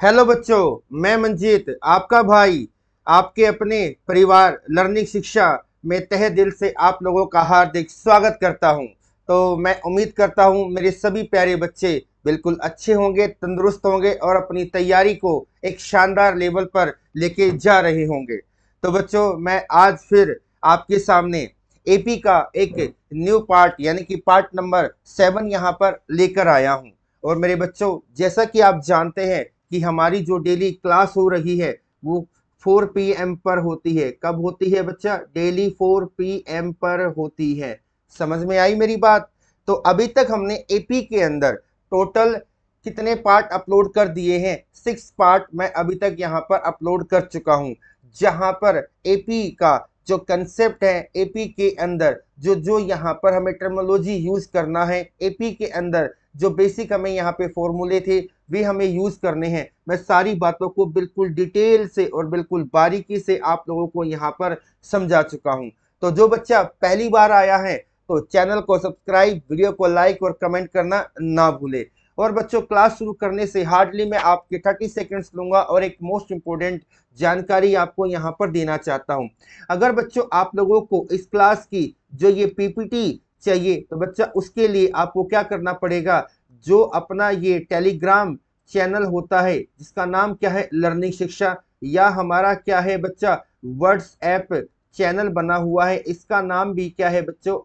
Hello बच्चों, मैं मंजीत आपका भाई आपके अपने परिवार लर्निंग शिक्षा में तहे दिल से आप लोगों का हार्दिक स्वागत करता हूं। तो मैं उम्मीद करता हूं मेरे सभी प्यारे बच्चे बिल्कुल अच्छे होंगे, तंदुरुस्त होंगे और अपनी तैयारी को एक शानदार लेवल पर लेके जा रहे होंगे। तो बच्चों, मैं आज फिर आपके सामने एपी का एक न्यू पार्ट यानी कि पार्ट नंबर 7 यहाँ पर लेकर आया हूँ। और मेरे बच्चों, जैसा कि आप जानते हैं कि हमारी जो डेली क्लास हो रही है वो 4 पीएम पर होती है। कब होती है बच्चा? डेली 4 पीएम पर होती है। समझ में आई मेरी बात? तो अभी तक हमने एपी के अंदर टोटल कितने पार्ट अपलोड कर दिए हैं? 6 पार्ट मैं अभी तक यहाँ पर अपलोड कर चुका हूँ, जहां पर एपी का जो कंसेप्ट है, एपी के अंदर जो जो यहाँ पर हमें टर्मिनोलॉजी यूज करना है, एपी के अंदर जो बेसिक हमें यहाँ पे फॉर्मूले थे वे हमें यूज करने हैं, मैं सारी बातों को बिल्कुल डिटेल से और बिल्कुल बारीकी से आप लोगों को यहाँ पर समझा चुका हूँ। तो जो बच्चा पहली बार आया है तो चैनल को सब्सक्राइब, वीडियो को लाइक और कमेंट करना ना भूले। और बच्चों, क्लास शुरू करने से हार्डली मैं आपके 30 सेकंड्स लूंगा और एक मोस्ट इंपोर्टेंट जानकारी आपको यहाँ पर देना चाहता हूँ। अगर बच्चों आप लोगों को इस क्लास की जो ये पीपीटी चाहिए तो बच्चा उसके लिए आपको क्या करना पड़ेगा? जो अपना ये टेलीग्राम चैनल होता है जिसका नाम क्या है, लर्निंग शिक्षा, या हमारा क्या है बच्चा, व्हाट्सएप चैनल बना हुआ है, इसका नाम भी क्या है बच्चों,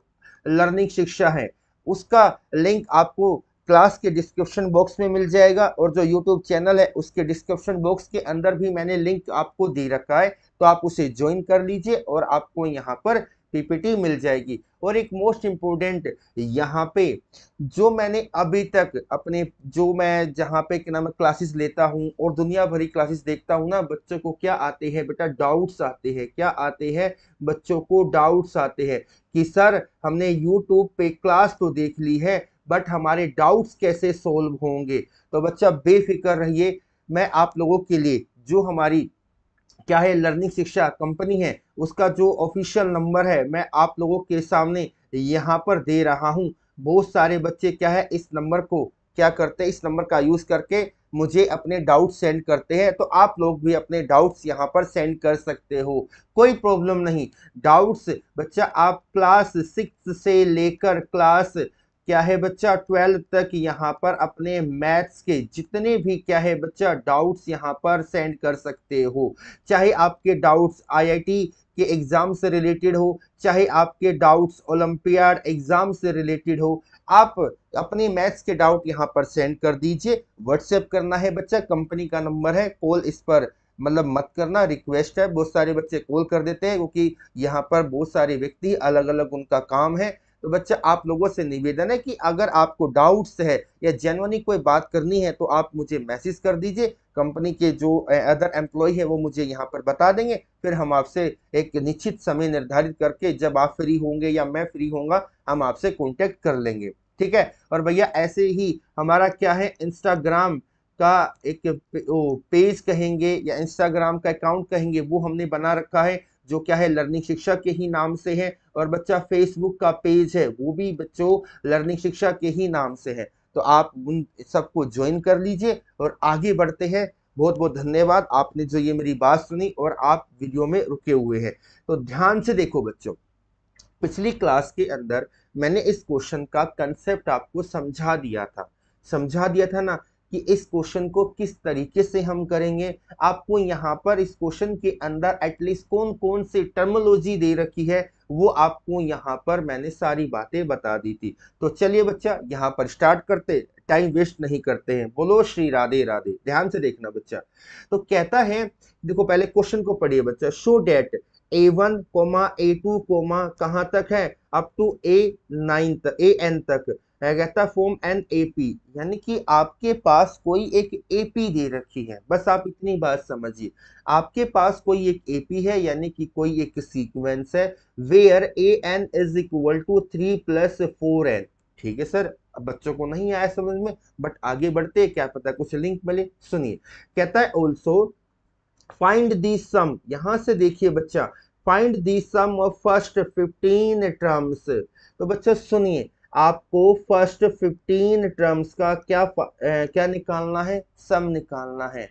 लर्निंग शिक्षा है। उसका लिंक आपको क्लास के डिस्क्रिप्शन बॉक्स में मिल जाएगा और जो यूट्यूब चैनल है उसके डिस्क्रिप्शन बॉक्स के अंदर भी मैंने लिंक आपको दे रखा है, तो आप उसे ज्वाइन कर लीजिए और आपको यहाँ पर पीपीटी मिल जाएगी। और एक मोस्ट इम्पोर्टेंट यहाँ पे जो मैंने अभी तक अपने जो मैं जहाँ पे क्या नाम क्लासेस लेता हूँ और दुनिया भरी क्लासेस देखता हूँ ना, बच्चों को क्या आते हैं बेटा? डाउट्स आते हैं। क्या आते हैं बच्चों को? डाउट्स आते हैं कि सर हमने यूट्यूब पे क्लास तो देख ली है बट हमारे डाउट्स कैसे सोल्व होंगे? तो बच्चा बेफिक्र रहिए, मैं आप लोगों के लिए जो हमारी क्या है लर्निंग शिक्षा कंपनी है उसका जो ऑफिशियल नंबर है मैं आप लोगों के सामने यहाँ पर दे रहा हूँ। बहुत सारे बच्चे क्या है इस नंबर को क्या करते हैं, इस नंबर का यूज करके मुझे अपने डाउट सेंड करते हैं। तो आप लोग भी अपने डाउट्स यहाँ पर सेंड कर सकते हो, कोई प्रॉब्लम नहीं। डाउट्स बच्चा आप क्लास 6 से लेकर क्लास क्या है बच्चा 12 तक यहाँ पर अपने मैथ्स के जितने भी क्या है बच्चा डाउट्स यहाँ पर सेंड कर सकते हो। चाहे आपके डाउट्स आईआईटी के एग्जाम से रिलेटेड हो, चाहे आपके डाउट्स ओलंपियाड एग्जाम से रिलेटेड हो, आप अपने मैथ्स के डाउट यहाँ पर सेंड कर दीजिए। व्हाट्सएप करना है बच्चा, कंपनी का नंबर है, कॉल इस पर मतलब मत करना, रिक्वेस्ट है। बहुत सारे बच्चे कॉल कर देते हैं क्योंकि यहाँ पर बहुत सारे व्यक्ति अलग अलग उनका काम है। तो बच्चा आप लोगों से निवेदन है कि अगर आपको डाउट्स है या जेन्युइनली कोई बात करनी है तो आप मुझे मैसेज कर दीजिए। कंपनी के जो अदर एम्प्लॉय है वो मुझे यहाँ पर बता देंगे, फिर हम आपसे एक निश्चित समय निर्धारित करके जब आप फ्री होंगे या मैं फ्री होऊंगा हम आपसे कांटेक्ट कर लेंगे। ठीक है? और भैया ऐसे ही हमारा क्या है इंस्टाग्राम का एक पेज कहेंगे या इंस्टाग्राम का अकाउंट कहेंगे वो हमने बना रखा है, जो क्या है लर्निंग शिक्षा के ही नाम से है। और बच्चा फेसबुक का पेज है वो भी बच्चों लर्निंग शिक्षा के ही नाम से है। तो आप उन सबको ज्वाइन कर लीजिए और आगे बढ़ते हैं। बहुत बहुत धन्यवाद, आपने जो ये मेरी बात सुनी और आप वीडियो में रुके हुए हैं। तो ध्यान से देखो बच्चों, पिछली क्लास के अंदर मैंने इस क्वेश्चन का कंसेप्ट आपको समझा दिया था ना कि इस क्वेश्चन को किस तरीके से हम करेंगे। आपको यहाँ पर इस क्वेश्चन के अंदर एटलीस्ट कौन कौन से टर्मिनोलॉजी दे रखी है वो आपको यहाँ पर मैंने सारी बातें बता दी थी। तो चलिए बच्चा यहाँ पर स्टार्ट करते, टाइम वेस्ट नहीं करते हैं। बोलो श्री राधे राधे। ध्यान से देखना बच्चा। तो कहता है, देखो पहले क्वेश्चन को पढ़िए बच्चा। शो डेट A1 A2 कहाँ तक है? अप टू A9 तक, AN तक है। कहता फॉर्म एन एपी, यानी कि आपके पास कोई एक एपी दे रखी है। बस आप इतनी बात समझिए, आपके पास कोई एक एपी है यानी कि कोई एक सीक्वेंस है where AN is equal to 3 + 4N। ठीक है सर, अब बच्चों को नहीं आया समझ में, बट आगे बढ़ते क्या पता कुछ लिंक मिले। सुनिए, कहता है ऑल्सो फाइंड दी सम। यहां से देखिए बच्चा, find the sum of first 15 terms. तो बच्चा सुनिए, आपको फर्स्ट 15 टर्म्स का क्या क्या निकालना है? सम निकालना है।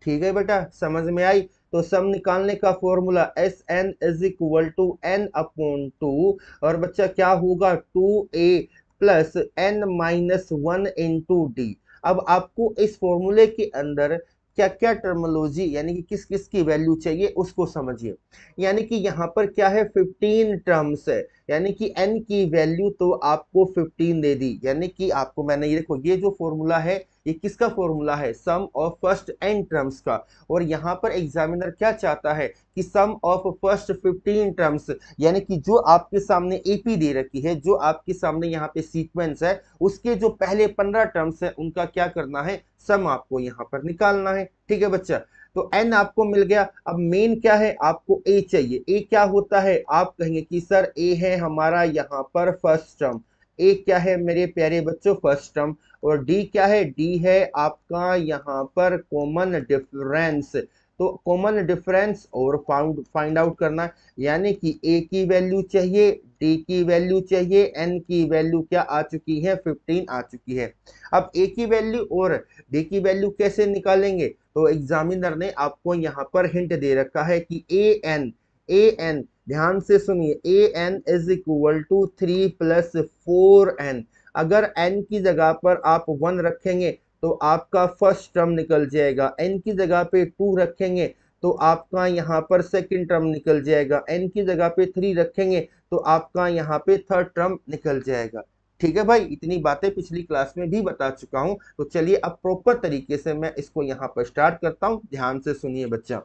ठीक है बेटा, समझ में आई। तो सम निकालने का formula s n is equal to n upon two, और बच्चा क्या होगा 2a plus n minus one into d. अब आपको इस फॉर्मूले के अंदर क्या क्या टर्मोलॉजी यानी कि किस किस की वैल्यू चाहिए उसको समझिए। यानी कि यहाँ पर क्या है 15 टर्म्स है, यानी कि n की वैल्यू तो आपको 15 दे दी। यानी कि आपको मैंने ये देखो ये जो फॉर्मूला है ये किसका फॉर्मूला है, sum of first n terms का। और यहाँ पर एग्जामिनर क्या चाहता है कि सम ऑफ फर्स्ट 15 टर्म्स, यानी कि जो आपके सामने एपी दे रखी है, जो आपके सामने यहाँ पे सीक्वेंस है, उसके जो पहले 15 टर्म्स है उनका क्या करना है, सम आपको यहाँ पर निकालना है। ठीक है बच्चा, तो n आपको मिल गया। अब मेन क्या है, आपको a चाहिए। a क्या होता है, आप कहेंगे कि सर a है हमारा यहाँ पर फर्स्ट टर्म। a क्या है मेरे प्यारे बच्चों, फर्स्ट टर्म। और d क्या है, d है आपका यहाँ पर कॉमन डिफरेंस। तो कॉमन डिफरेंस और फाइंड आउट करना है, यानी कि a की वैल्यू चाहिए, d की वैल्यू चाहिए, n की वैल्यू क्या आ चुकी है, 15 आ चुकी है। अब a की वैल्यू और d की वैल्यू कैसे निकालेंगे, तो एग्जामिनर ने आपको यहाँ पर हिंट दे रखा है कि a n ध्यान से सुनिए, an is equal to 3 plus 4n। अगर n की जगह पर आप 1 रखेंगे तो आपका फर्स्ट टर्म निकल जाएगा, n की जगह पे 2 रखेंगे तो आपका यहाँ पर सेकंड टर्म निकल जाएगा, n की जगह पे 3 रखेंगे तो आपका यहाँ पे थर्ड टर्म निकल जाएगा। ठीक है भाई, इतनी बातें पिछली क्लास में भी बता चुका हूं। तो चलिए अब प्रॉपर तरीके से मैं इसको यहाँ पर स्टार्ट करता हूं, ध्यान से सुनिए बच्चा।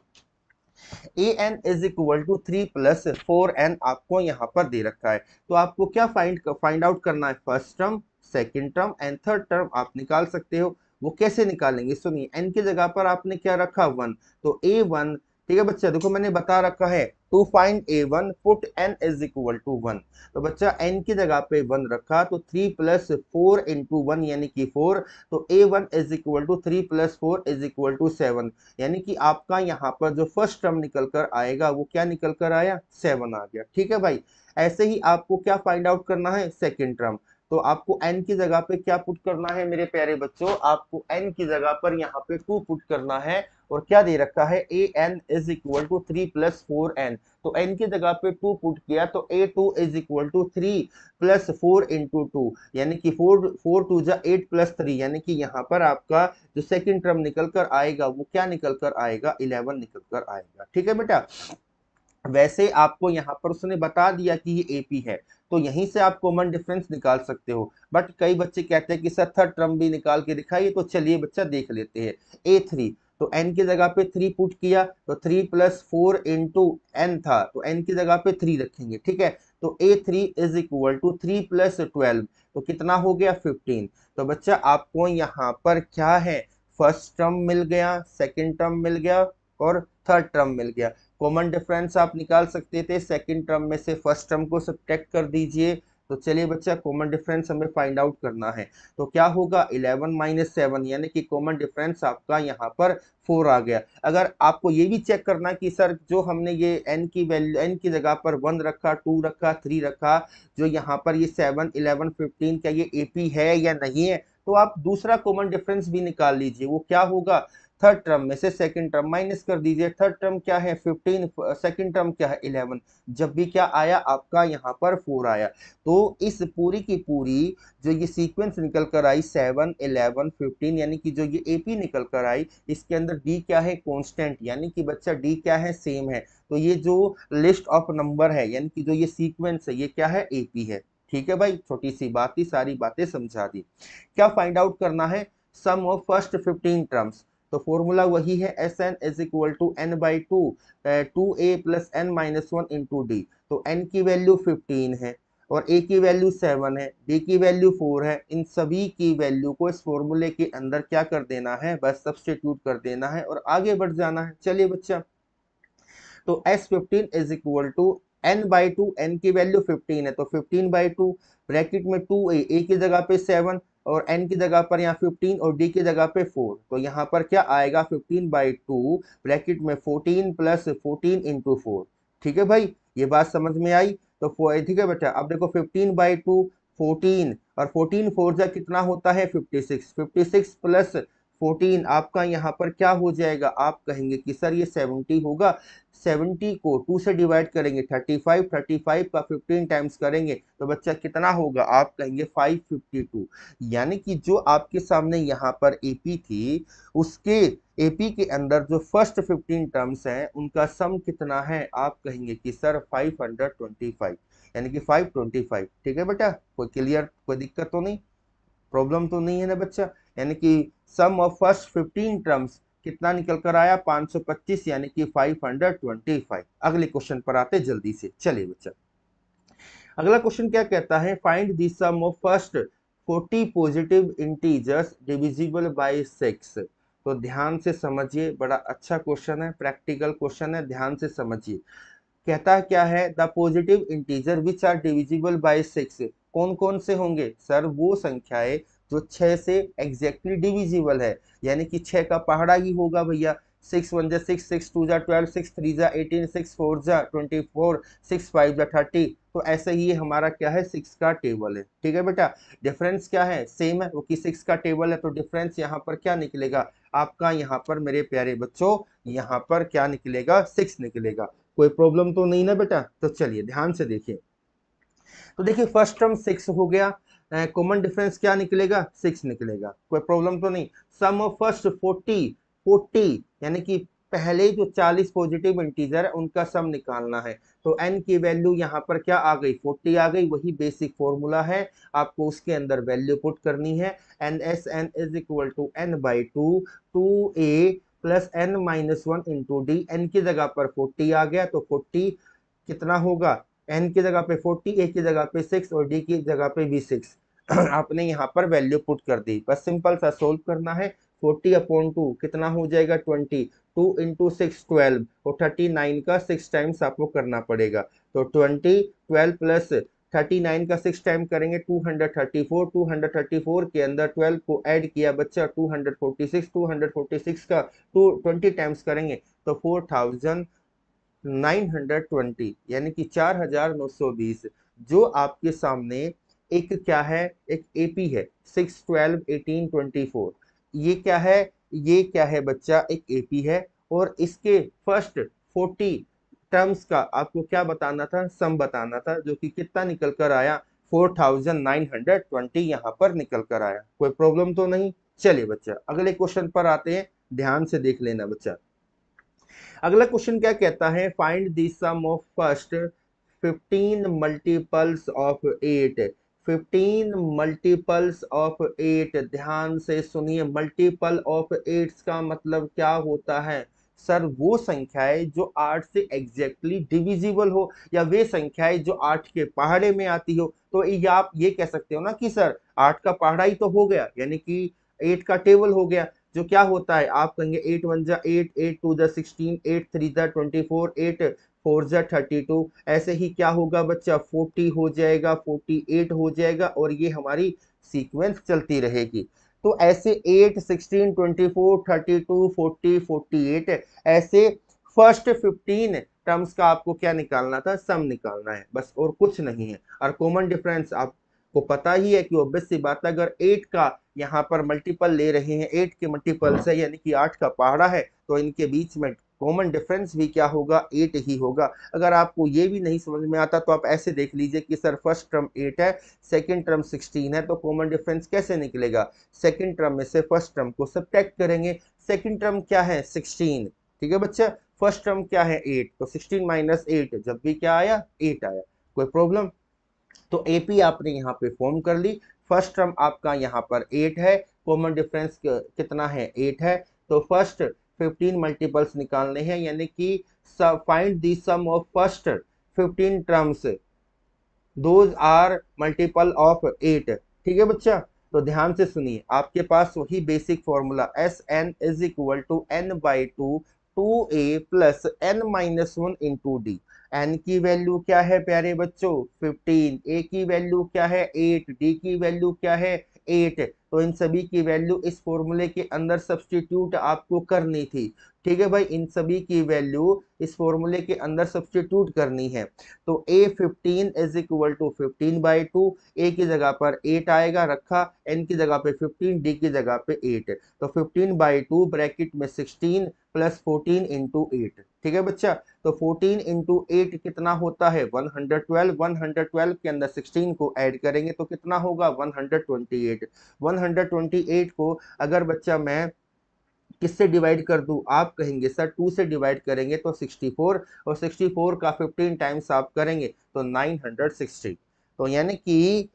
A n is equal to 3 plus 4n आपको यहाँ पर दे रखा है। तो आपको क्या फाइंड आउट करना है, first term, second term and third term आप निकाल सकते हो। वो कैसे निकालेंगे, सुनिए, n की जगह पर आपने क्या रखा, 1, तो a1। ठीक है बच्चा, देखो मैंने बता रखा है to find a1 put n is equal to 1। तो बच्चा n की जगह पे 1 रखा तो 3 प्लस 4 इंटू 1 यानी कि 4। तो a1 is equal to 3 plus 4 is equal to 7। यानी कि आपका यहाँ पर जो फर्स्ट टर्म निकल कर आएगा वो क्या निकल कर आया, 7 आ गया। ठीक है भाई, ऐसे ही आपको क्या फाइंड आउट करना है, सेकंड टर्म। तो आपको n की जगह पे क्या पुट करना है मेरे प्यारे बच्चों, आपको n की जगह पर यहाँ पे 2 पुट करना है। और क्या दे रखा है, a n is equal to 3 plus 4n। तो n की जगह पे 2 पुट किया तो a2 is equal to 3 plus 4 into 2, यानी कि 4 टू जा 8 प्लस 3, यानी कि यहाँ पर आपका जो सेकंड टर्म निकल कर आएगा वो क्या निकल कर आएगा, 11 निकल कर आएगा। ठीक है बेटा, वैसे आपको यहाँ पर उसने बता दिया कि ये एपी है, तो यहीं से आप कॉमन डिफरेंस निकाल सकते हो। बट कई बच्चे कहते हैं कि सर थर्ड टर्म भी निकाल के दिखाइए, तो चलिए बच्चा देख लेते हैं। a3, तो n की जगह पे 3 पुट किया तो 3 प्लस 4 इंटू n था, तो n की जगह पे 3 रखेंगे। ठीक है, तो a3 is equal to 3 plus 12, तो कितना हो गया, 15। तो बच्चा आपको यहाँ पर क्या है, फर्स्ट टर्म मिल गया, सेकेंड टर्म मिल गया और थर्ड टर्म मिल गया। कॉमन डिफरेंस आप निकाल सकते थे, सेकंड टर्म में से फर्स्ट टर्म को सब्ट्रैक्ट कर दीजिए। तो चलिए बच्चा, कॉमन डिफरेंस हमें फाइंड आउट करना है। तो क्या होगा, 11 माइनस 7, यानी कि कॉमन डिफरेंस आपका यहाँ पर 4 आ गया। अगर आपको ये भी चेक करना है कि सर जो हमने ये n की वैल्यू, n की जगह पर 1 रखा, 2 रखा, 3 रखा, जो यहाँ पर ये 7, 11, 15 क्या ये एपी है या नहीं है, तो आप दूसरा कॉमन डिफरेंस भी निकाल लीजिए। वो क्या होगा, थर्ड टर्म में से सेकंड टर्म माइनस कर दीजिए। थर्ड टर्म क्या है, 15, सेकंड टर्म क्या है, 11। जब भी क्या आया आपका यहाँ पर 4 आया। तो इस पूरी की पूरी जो ये सीक्वेंस निकल कर आई 7, 11, 15, यानी कि जो ये एपी निकल कर आई, इसके अंदर डी क्या है, कांस्टेंट, यानी कि बच्चा डी क्या है, सेम है। तो ये जो लिस्ट ऑफ नंबर है, यानी कि जो ये सीक्वेंस है, ये क्या है, एपी है। ठीक है भाई, छोटी सी बात थी, सारी बातें समझा दी। क्या फाइंड आउट करना है, सम ऑफ फर्स्ट 15 टर्म्स। तो फॉर्मूला वही है, s n is equal to n by two, 2a plus n minus 1 into d. तो n की वैल्यू 15 है और a की वैल्यू 7 है, d की वैल्यू 4 है। इन सभी की वैल्यू को इस फॉर्मूले के अंदर क्या कर देना है, बस सब्स्टिट्यूट कर देना है और आगे बढ़ जाना है। चलिए बच्चा, तो S15 is equal to n by two, n की वैल्यू 15 है तो 15 बाई टू, ब्रैकेट में 2a, a की जगह पे 7 और n की जगह पर यहाँ 15 और d की जगह पे 4। तो यहाँ पर क्या आएगा, 15 बाई टू, ब्रैकेट में 14 प्लस 14 इंटू 4। ठीक है भाई, ये बात समझ में आई। तो ठीक है बेटा, अब देखो 15 बाई टू, 14 और 14 4 जा कितना होता है, 56, 56 प्लस 14 आपका यहाँ पर क्या हो जाएगा, आप कहेंगे कि सर ये 70 होगा। 70 को 2 से डिवाइड करेंगे 35, 35 का 15 टाइम्स करेंगे तो बच्चा कितना होगा, आप कहेंगे 552। यानी कि जो आपके सामने यहाँ पर एपी थी, उसके एपी के अंदर जो फर्स्ट 15 टर्म्स हैं उनका सम कितना है, आप कहेंगे कि सर 525, यानी कि 525। ठीक है बेटा, कोई क्लियर, कोई दिक्कत तो नहीं, प्रॉब्लम तो नहीं है ना बच्चा। यानी कि सम ऑफ फर्स्ट 15 टर्म्स कितना निकल कर आया, 525, यानी कि 525। अगले क्वेश्चन पर आते जल्दी से, चलिए बच्चा। अगला क्वेश्चन क्या कहता है, find the sum of first 40 positive integers divisible by 6। तो ध्यान से समझिए, बड़ा अच्छा क्वेश्चन है, प्रैक्टिकल क्वेश्चन है, ध्यान से समझिए। कहता क्या है, the positive integer which are divisible by 6। कौन कौन से होंगे सर, वो संख्याएं जो 6 से एग्जैक्टली डिविजिबल है, यानी कि 6 का पहाड़ा ही होगा भैया। 6 1 जा 6, 6 2 जा 12, 6 3 जा 18, 6 4 जा 24, 6 5 जा 30। तो ऐसे ही हमारा क्या है, 6 का टेबल है। ठीक है बेटा, डिफरेंस क्या है, सेम है, वो कि 6 का टेबल है, तो डिफरेंस यहाँ पर क्या निकलेगा आपका, यहाँ पर मेरे प्यारे बच्चों, यहाँ पर क्या निकलेगा, 6 निकलेगा। कोई प्रॉब्लम तो नहीं ना बेटा। तो चलिए ध्यान से देखिए, तो देखिए फर्स्ट टर्म 6 हो गया, कॉमन डिफरेंस क्या निकलेगा, 6 निकलेगा, कोई प्रॉब्लम तो नहीं। सम ऑफ फर्स्ट 40 यानी कि पहले जो 40 पॉजिटिव इंटीजर है उनका सम निकालना है। तो n की वैल्यू यहाँ पर क्या आ गई, 40 आ गई, वही बेसिक फॉर्मूला है, आपको उसके अंदर वैल्यू पुट करनी है। n is equal to n/2 2a plus n-1 into d. N की जगह पर 40 आ गया, तो 40 कितना होगा, n की जगह पे 40, a की जगह पे 6 और d की जगह पे भी 6। आपने यहाँ पर वैल्यू पुट कर दी, बस सिंपल सा सोल्व करना है। 40/2 कितना हो जाएगा, 20, 2 इंटू 6 12, और 39 का 6 टाइम्स आपको करना पड़ेगा। तो 20 12 प्लस 39 का 6 टाइम करेंगे 234, 234 के अंदर 12 को ऐड किया बच्चा 246, 246 का 20 टाइम्स करेंगे तो 4920, यानी कि 4920। जो आपके सामने एक क्या है, एक एपी है 6 12 18 24। ये क्या है, ये क्या है बच्चा, एक एपी है, और इसके फर्स्ट 40 टर्म्स का आपको क्या बताना था, सम बताना था, जो कि कितना निकल कर आया, 4920 यहाँ पर निकल कर आया। कोई प्रॉब्लम तो नहीं। चलिए बच्चा अगले क्वेश्चन पर आते हैं, ध्यान से देख लेना बच्चा। अगला क्वेश्चन क्या कहता है, find the sum of first 15 multiples of 8। 15 multiples of 8, ध्यान से सुनिए, मल्टीपल ऑफ 8 का मतलब क्या होता है सर, वो संख्याएं जो 8 से एग्जैक्टली डिविजिबल हो, या वे संख्याएं जो 8 के पहाड़े में आती हो। तो ये आप ये कह सकते हो ना कि सर 8 का पहाड़ा ही तो हो गया, यानी कि 8 का टेबल हो गया, जो क्या होता है, आप कहेंगे 8 1 जा 8, 8 2 जा 16, 8 3 जा 24, 8 4 जा 32। ऐसे ही क्या होगा बच्चा, 40 हो जाएगा, 48 हो जाएगा, और ये हमारी सीक्वेंस चलती रहेगी। तो ऐसे 8 16 24 32 40 48, ऐसे फर्स्ट 15 टर्म्स का आपको क्या निकालना था, सम निकालना है, बस और कुछ नहीं है। और कॉमन डिफरेंस आपको पता ही है कि ऑब्वियस सी बात है, अगर 8 का यहाँ पर मल्टीपल ले रहे हैं, 8 के मल्टीपल से यानी कि 8 का पहाड़ा है, तो इनके बीच में कॉमन डिफरेंस भी क्या होगा, 8 ही होगा। अगर आपको ये भी नहीं समझ में आता तो आप ऐसे देख लीजिए कि सर फर्स्ट टर्म 8 है, सेकंड टर्म 16 है, तो कॉमन डिफरेंस कैसे निकलेगा, सेकंड टर्म में से फर्स्ट टर्म को सब्ट्रैक्ट करेंगे। सेकंड टर्म क्या है, 16, ठीक है बच्चा, फर्स्ट टर्म क्या है 8, तो 16 माइनस 8 जब भी क्या आया, 8 आया। कोई प्रॉब्लम। तो एपी आपने यहाँ पे फॉर्म कर ली, फर्स्ट टर्म आपका यहाँ पर 8 है, कॉमन डिफरेंस कितना है, 8 है। तो फर्स्ट 15 मल्टीपल्स निकालने हैं, यानी कि find the sum of first 15 terms, those are multiple of 8। ठीक है बच्चा, तो ध्यान से सुनिए, आपके पास वही basic formula s n is equal to n/2 2a plus n-1 into d. N की वैल्यू क्या है प्यारे बच्चों, 15, ए की वैल्यू क्या है 8, डी की वैल्यू क्या है 8, तो इन सभी की वैल्यू इस फॉर्मूले के अंदर सब्स्टिट्यूट आपको करनी थी। ठीक है भाई, इन सभी की वैल्यू इस फॉर्मूले के अंदर सब्स्टिट्यूट करनी है। तो A15 इज इक्वल टू 15/2, ए की जगह पर 8 आएगा रखा, एन की जगह पे 15, डी की जगह पे 8, तो 15/2 ब्रैकेट में 16 प्लस 14 इंटू 8। ठीक है बच्चा, तो 14 इंटू 8 कितना होता है 112, 112 के अंदर 16 को ऐड करेंगे तो कितना होगा 128। 128 को अगर बच्चा मैं किससे डिवाइड कर दूं, आप कहेंगे सर 2 से डिवाइड करेंगे तो 64, और 64 का 15 टाइम्स आप करेंगे तो 960। तो यानी कि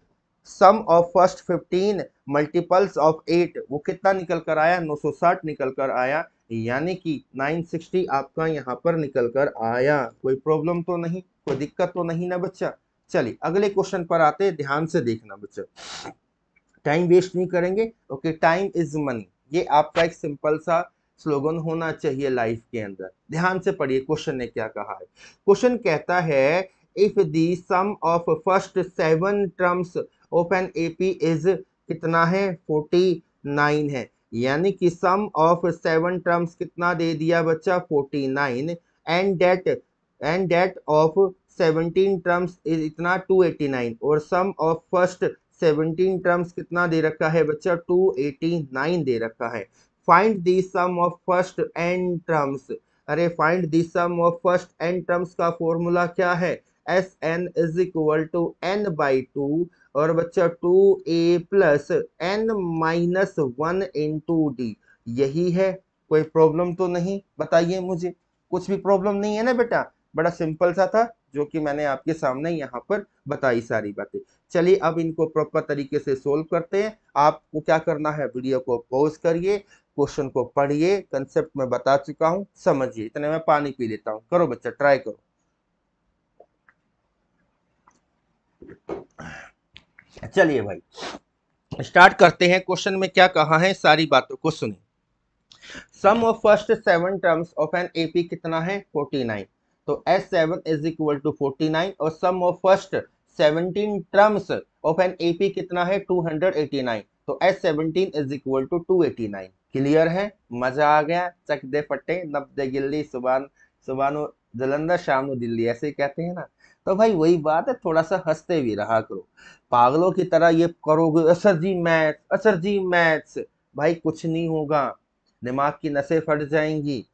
सम ऑफ फर्स्ट 15 मल्टीपल्स ऑफ 8 वो कितना निकल कर आया 960 निकल कर आया, यानी कि 960 आपका यहाँ पर निकल कर आया। कोई प्रॉब्लम तो नहीं, कोई दिक्कत तो नहीं ना बच्चा। चलिए अगले क्वेश्चन पर आते हैं, ध्यान से देखना बच्चा, टाइम वेस्ट नहीं करेंगे। ओके, टाइम इज मनी, ये आपका एक सिंपल सा स्लोगन होना चाहिए लाइफ के अंदर। ध्यान से पढ़िए क्वेश्चन ने क्या कहा है। क्वेश्चन कहता है if the sum of first 7 terms of an AP is कितना है 49 है, यानी कि सम ऑफ 7 टर्म्स कितना दे दिया बच्चा 49, and that of 17 terms is इतना 289, और सम ऑफ फर्स्ट 17 टर्म्स कितना दे रखा है बच्चा 289 दे रखा है। Find the sum of first n terms. अरे find the sum of first n terms का फॉर्मूला क्या है, s n is equal to n/2, और बच्चा 2a plus n minus 1 into d, यही है। कोई प्रॉब्लम तो नहीं, बताइए मुझे, कुछ भी प्रॉब्लम नहीं है ना बेटा, बड़ा सिंपल सा था जो कि मैंने आपके सामने यहाँ पर बताई सारी बातें। चलिए अब इनको प्रॉपर तरीके से सोल्व करते हैं। आपको क्या करना है, वीडियो को पॉज करिए, क्वेश्चन को पढ़िए, कंसेप्ट में बता चुका हूं, समझिए। इतने में पानी पी लेता हूं, करो बच्चा, ट्राई करो। चलिए भाई स्टार्ट करते हैं। क्वेश्चन में क्या कहा है सारी बातों को सुनिए। Sum of first 7 terms of an AP कितना है 49, तो S7 इज इक्वल टू 49, और sum of first 17 terms of an AP कितना है 289, तो S17 is equal to 289। Clear है, मजा आ गया। चक दे फटे नब दे गिल्ली, सुबान सुबानो जलंधर शाम दिल्ली, ऐसे ही कहते हैं ना। तो भाई वही बात है, थोड़ा सा हंसते भी रहा करो, पागलों की तरह ये करोगे सर जी मैथ्स, सर जी मैथ्स, भाई कुछ नहीं होगा, दिमाग की नसें फट जाएंगी।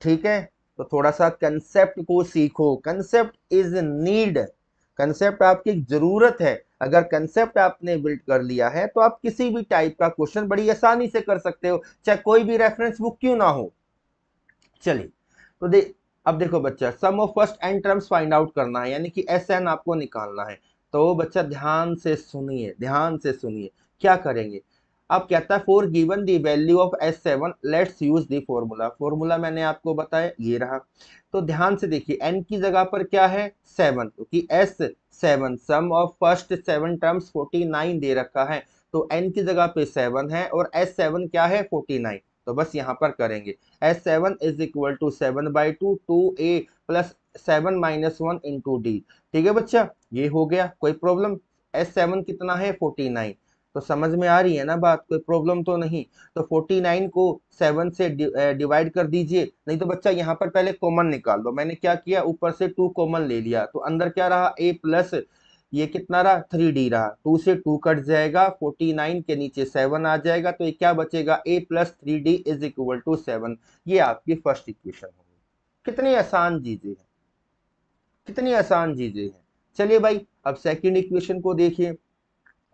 ठीक है, तो थोड़ा सा कंसेप्ट को सीखो, कंसेप्ट इज नीड, कंसेप्ट आपकी जरूरत है। अगर कंसेप्ट आपने बिल्ड कर लिया है तो आप किसी भी टाइप का क्वेश्चन बड़ी आसानी से कर सकते हो, चाहे कोई भी रेफरेंस बुक क्यों ना हो। चलिए तो अब देखो बच्चा, sum of first n terms find out करना है, यानी कि एस एन आपको निकालना है। तो बच्चा ध्यान से सुनिए, ध्यान से सुनिए क्या करेंगे। अब कहता है for given the value of S7 let's use the formula. Formula मैंने आपको बताया, ये रहा। तो ध्यान से देखिए, n की जगह पर क्या है 7, क्योंकि S7 sum of first 7 terms 49 दे रखा है, तो n की जगह पे 7 है और S7 क्या है 49, तो बस यहाँ पर करेंगे S7 is equal to 7/2 2a plus 7 minus 1 into d. ठीक है बच्चा, ये हो गया, कोई प्रॉब्लम। S7 कितना है 49, तो समझ में आ रही है ना बात, कोई प्रॉब्लम तो नहीं। तो 49 को 7 से डिवाइड कर दीजिए, नहीं तो बच्चा यहाँ पर पहले कॉमन निकाल दो। मैंने क्या किया, ऊपर से 2 कॉमन ले लिया, तो अंदर क्या रहा a प्लस ये कितना रहा 3d रहा, 2 से 2 कट जाएगा, 49 के नीचे 7 आ जाएगा, तो ये क्या बचेगा a plus 3d is equal to 7। ये आपकी फर्स्ट इक्वेशन होगी। कितनी आसान चीजें हैं, कितनी आसान चीजें हैं। चलिए भाई अब सेकंड इक्वेशन को देखिए।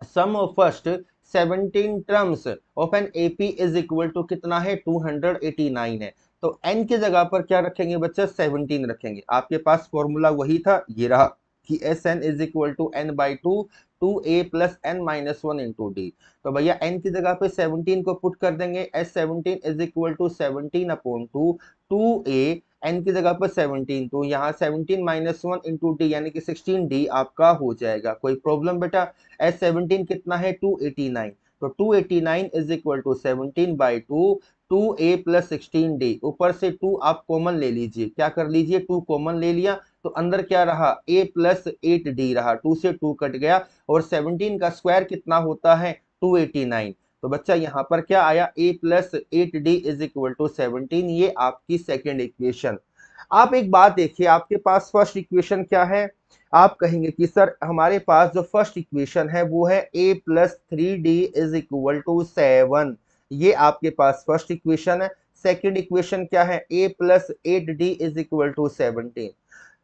Sum of first 17 terms of an AP is equal to कितना है 289 है, तो n की जगह पर क्या रखेंगे बच्चा 17 रखेंगे। आपके पास फॉर्मूला वही था, ये रहा कि s n is equal to n/2 2a plus n minus 1 into d. तो भैया n की जगह पे 17 को पुट कर देंगे, S17 is equal to 17/2 2a, n की जगह पर 17, तो यहाँ 17 माइनस 1 इंटू डी यानी कि 16d आपका हो जाएगा। कोई प्रॉब्लम बेटा। S17 कितना है 289, तो 289 is equal to 17/2 2a plus 16d, ऊपर से 2 आप कॉमन ले लीजिए, क्या कर लीजिए 2 कॉमन ले लिया, तो अंदर क्या रहा a प्लस 8d रहा, 2 से 2 कट गया, और 17 का स्क्वायर कितना होता है 289। तो बच्चा यहाँ पर क्या आया, a plus 8d is equal to 17। ये आपकी सेकेंड इक्वेशन। आप एक बात देखिए, आपके पास फर्स्ट इक्वेशन क्या है, आप कहेंगे कि सर हमारे पास जो फर्स्ट इक्वेशन है वो है a plus 3d is equal to 7। ये आपके पास फर्स्ट इक्वेशन है। सेकेंड इक्वेशन क्या है, a plus 8d is equal to 17।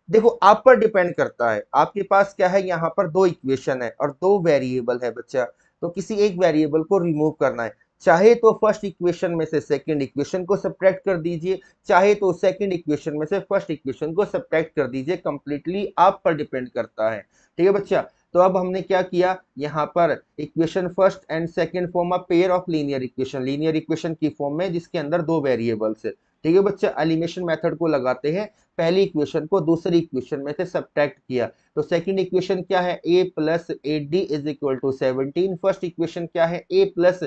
देखो आप पर डिपेंड करता है, आपके पास क्या है, यहाँ पर दो इक्वेशन है और दो वेरिएबल है बच्चा, तो किसी एक वेरिएबल को रिमूव करना है। चाहे तो फर्स्ट इक्वेशन में से सेकंड इक्वेशन को सब्ट्रैक्ट कर दीजिए, चाहे तो सेकंड इक्वेशन में से फर्स्ट इक्वेशन को सब्ट्रैक्ट कर दीजिए, कंप्लीटली आप पर डिपेंड करता है। ठीक है बच्चा, तो अब हमने क्या किया, यहाँ पर equation first and second form a pair of linear equation की फॉर्म में, जिसके अंदर दो वेरिएबल्स है। ठीक है बच्चा, एलिमिनेशन मेथड को लगाते हैं, पहली इक्वेशन को दूसरी इक्वेशन में से सब्ट्रैक्ट किया, तो सेकंड इक्वेशन क्या है, a plus 8d is equal to 17। First equation क्या है, a plus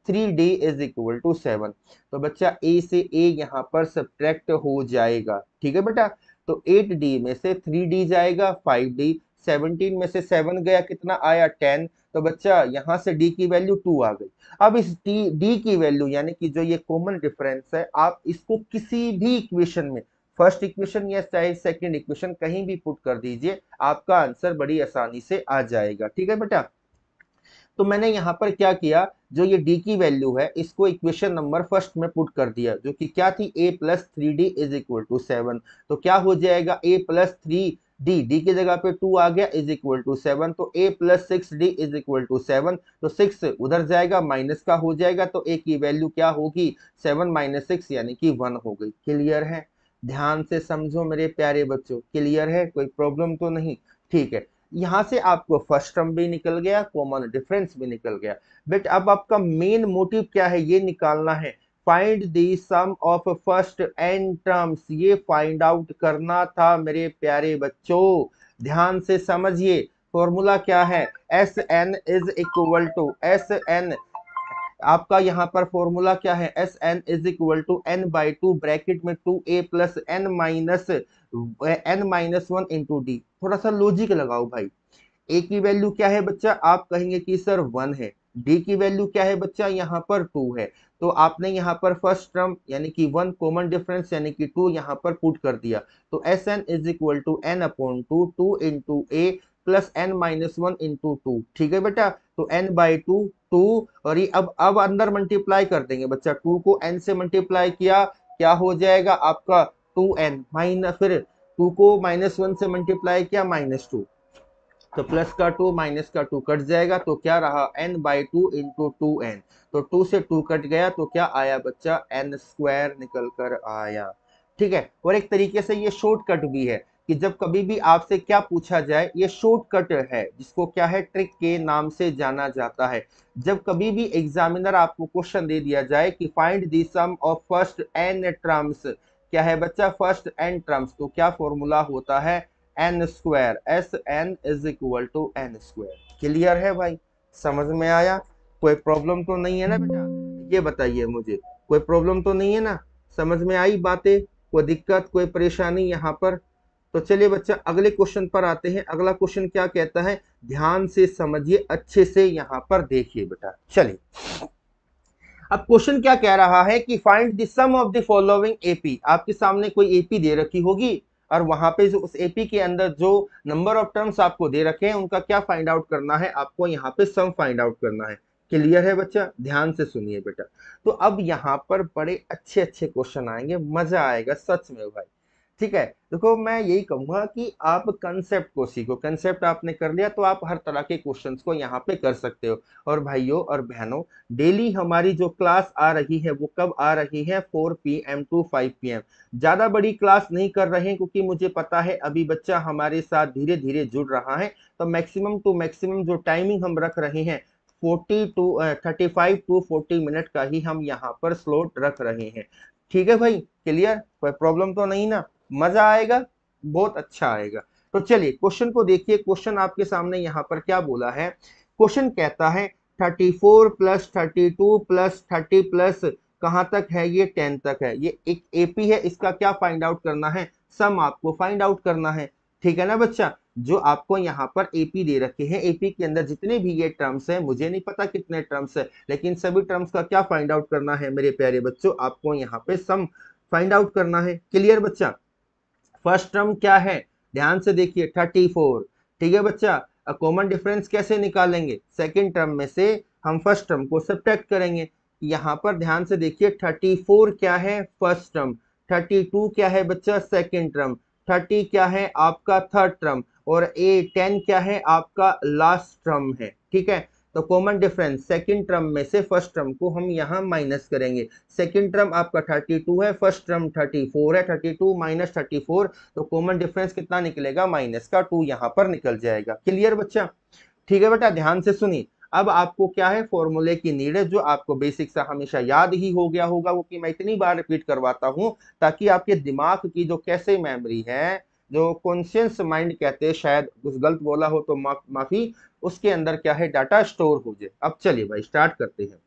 3d is equal to 7। तो बच्चा a से a यहाँ पर सब्ट्रैक्ट हो जाएगा। ठीक है बेटा, तो 8d में से 3d जाएगा 5d, 17 में से 7 गया, कितना आया 10। तो बच्चा यहाँ से d की वैल्यू 2 आ गई। अब इस d की वैल्यू यानी कि जो ये कॉमन डिफरेंस है, आप इसको किसी भी इक्वेशन में, फर्स्ट इक्वेशन या चाहे सेकंड इक्वेशन, कहीं भी पुट कर दीजिए, आपका आंसर बड़ी आसानी से आ जाएगा। ठीक है बेटा, तो मैंने यहाँ पर क्या किया, जो ये d की वैल्यू है इसको इक्वेशन नंबर फर्स्ट में पुट कर दिया, जो कि क्या थी, a plus 3d is equal to 7। तो क्या हो जाएगा, a प्लस 3d, d की जगह पे 2 आ गया, इज इक्वल टू 7। तो a plus 6d is equal to 7। तो 6 उधर जाएगा, माइनस का हो जाएगा, तो a की वैल्यू क्या होगी, 7 माइनस 6 यानी कि 1 हो गई। क्लियर है, ध्यान से समझो मेरे प्यारे बच्चों, क्लियर है, कोई प्रॉब्लम तो नहीं। ठीक है, यहां से आपको फर्स्ट टर्म भी निकल गया, कॉमन डिफरेंस भी निकल गया। बट अब आपका मेन मोटिव क्या है, ये निकालना है, find the sum of first n terms, ये फाइंड आउट करना था मेरे प्यारे बच्चों। ध्यान से समझिए, फॉर्मूला क्या है, s n is equal to s n, आपका यहाँ पर फॉर्मूला क्या है, s n is equal to n by two, bracket में 2a plus n minus 1 into d. थोड़ा सा लॉजिक लगाओ भाई, a की वैल्यू क्या है बच्चा, आप कहेंगे कि सर 1 है, d की वैल्यू क्या है बच्चा, यहाँ पर 2 है। तो आपने यहाँ पर फर्स्ट टर्म यानी कि 1 कॉमन डिफरेंस यानी कि 2 यहाँ पर पुट कर दिया, तो s n is equal to n upon two, 2 into a plus n minus 1 into 2। ठीक है बेटा, तो n बाई 2, 2, और ये अब अंदर मल्टीप्लाई कर देंगे बच्चा, 2 को n से मल्टीप्लाई किया, क्या हो जाएगा आपका 2n माइनस, फिर 2 को माइनस 1 से मल्टीप्लाई किया, माइनस 2, तो प्लस का 2 माइनस का 2 कट जाएगा, तो क्या रहा, n बाई 2 इंटू 2n। तो 2 से 2 कट गया, तो क्या आया बच्चा, n स्क्वायर निकल कर आया। ठीक है, और एक तरीके से ये शॉर्टकट भी है कि जब कभी भी आपसे क्या पूछा जाए, ये शॉर्टकट है, जिसको क्या है, ट्रिक के नाम से जाना जाता है। जब कभी भी एग्जामिनर आपको क्वेश्चन दे दिया जाए कि find the sum of first n terms, क्या है बच्चा, फर्स्ट एन टर्म्स, तो क्या फॉर्मूला होता है, n square, s n is equal to n square. Clear है भाई, समझ में आया, कोई प्रॉब्लम तो नहीं है ना बेटा, ये बताइए मुझे, कोई प्रॉब्लम तो नहीं है ना, समझ में आई बातें, कोई दिक्कत कोई परेशानी यहाँ पर। तो चलिए बच्चा अगले क्वेश्चन पर आते हैं। अगला क्वेश्चन क्या कहता है, ध्यान से समझिए, अच्छे से यहाँ पर देखिए बेटा। चलिए अब क्वेश्चन क्या कह रहा है कि find the sum of the following AP. आपके सामने कोई एपी दे रखी होगी और वहां पे जो उस एपी के अंदर जो नंबर ऑफ टर्म्स आपको दे रखे हैं उनका क्या फाइंड आउट करना है, आपको यहाँ पे सम फाइंड आउट करना है। क्लियर है बच्चा, ध्यान से सुनिए बेटा। तो अब यहाँ पर बड़े अच्छे अच्छे क्वेश्चन आएंगे, मजा आएगा सच में भाई। ठीक है, देखो मैं यही कहूंगा कि आप कंसेप्ट को सीखो, कंसेप्ट आपने कर लिया तो आप हर तरह के क्वेश्चंस को यहाँ पे कर सकते हो। और भाइयों और बहनों, डेली हमारी जो क्लास आ रही है वो कब आ रही है, 4 PM टू 5 PM। ज्यादा बड़ी क्लास नहीं कर रहे हैं क्योंकि मुझे पता है अभी बच्चा हमारे साथ धीरे धीरे जुड़ रहा है, तो मैक्सिमम टू मैक्सिमम जो टाइमिंग हम रख रहे हैं 35 टू 40 मिनट का ही हम यहाँ पर स्लॉट रख रहे हैं। ठीक है भाई, क्लियर, कोई प्रॉब्लम तो नहीं ना, मजा आएगा, बहुत अच्छा आएगा। तो चलिए क्वेश्चन को देखिए, क्वेश्चन आपके सामने यहाँ पर क्या बोला है। क्वेश्चन कहता है 34 प्लस 32 प्लस 30 प्लस कहाँ तक है, ये 10 तक है, ये एक एपी है, इसका क्या फाइंड आउट करना है, सम आपको फाइंड आउट करना है। ठीक है ना बच्चा, जो आपको यहाँ पर एपी दे रखे हैं, एपी के अंदर जितने भी ये टर्म्स हैं, मुझे नहीं पता कितने टर्म्स है, लेकिन सभी टर्म्स का क्या फाइंड आउट करना है मेरे प्यारे बच्चों, आपको यहाँ पे सम फाइंड आउट करना है। क्लियर बच्चा? फर्स्ट टर्म क्या है, ध्यान से देखिए 34। ठीक है बच्चा, कॉमन डिफरेंस कैसे निकालेंगे, सेकेंड टर्म में से हम फर्स्ट टर्म को सब्ट्रैक्ट करेंगे। यहाँ पर ध्यान से देखिए 34 क्या है फर्स्ट टर्म, 32 क्या है बच्चा सेकेंड टर्म, 30 क्या है आपका थर्ड टर्म, और 10 क्या है आपका लास्ट टर्म है। ठीक है, तो कॉमन डिफरेंस सेकंड टर्म में से फर्स्ट टर्म को हम यहाँ माइनस करेंगे। सेकंड टर्म आपका 32 है, फर्स्ट टर्म 34 है, 32 माइनस 34, तो कॉमन डिफरेंस कितना निकलेगा, माइनस का 2 यहाँ पर निकल जाएगा। क्लियर बच्चा? ठीक है बेटा, ध्यान से सुनिए। अब आपको क्या है, फॉर्मूले की नीड है, जो आपको बेसिक से हमेशा याद ही हो गया होगा, वो कि मैं इतनी बार रिपीट करवाता हूं ताकि आपके दिमाग की जो कैसे मेमोरी है, जो कॉन्शियस माइंड कहते हैं, शायद कुछ गलत बोला हो तो माफी, उसके अंदर क्या है डाटा स्टोर हो जाए। अब चलिए भाई स्टार्ट करते हैं।